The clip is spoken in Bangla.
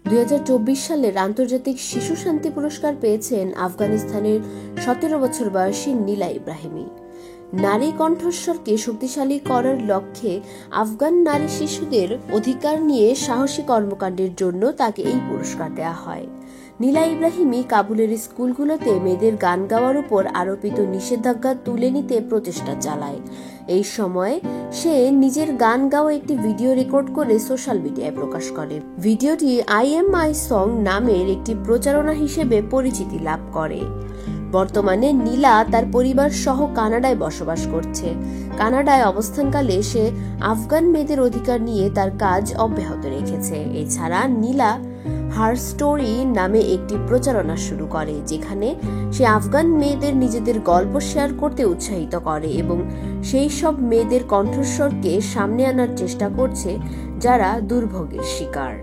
2024 সালের আন্তর্জাতিক শিশু শান্তি পুরস্কার পেয়েছেন আফগানিস্তানের 17 বছর বয়সী নীলা ইব্রাহিমী। নারী কণ্ঠস্বরকে শক্তিশালী করার লক্ষ্যে আফগান নারী শিশুদের অধিকার নিয়ে সাহসী কর্মকাণ্ডের জন্য তাকে এই পুরস্কার দেওয়া হয়। নীলা ইব্রাহিমী কাবুলের স্কুলগুলোতে মেয়েদের গান গাওয়ার উপর আরোপিত নিষেধাজ্ঞা তুলে নিতে প্রচেষ্টা চালায়। এই সময় সে নিজের গান গাওয়া একটি ভিডিও রেকর্ড করে সোশ্যাল মিডিয়ায় প্রকাশ করে। ভিডিওটি আই এম মাই সং নামের একটি প্রচারণা হিসেবে পরিচিতি লাভ করে। বর্তমানে নীলা তার পরিবার সহ কানাডায় বসবাস করছে। কানাডায় অবস্থানকালে সে আফগান মেয়েদের অধিকার নিয়ে তার কাজ অব্যাহত রেখেছে। এছাড়া নীলা হার স্টোরি নামে একটি প্রচারণা শুরু করে, যেখানে সে আফগান মেয়েদের নিজেদের গল্প শেয়ার করতে উৎসাহিত করে এবং সেই সব মেয়েদের কণ্ঠস্বরকে সামনে আনার চেষ্টা করছে যারা দুর্ভোগের শিকার।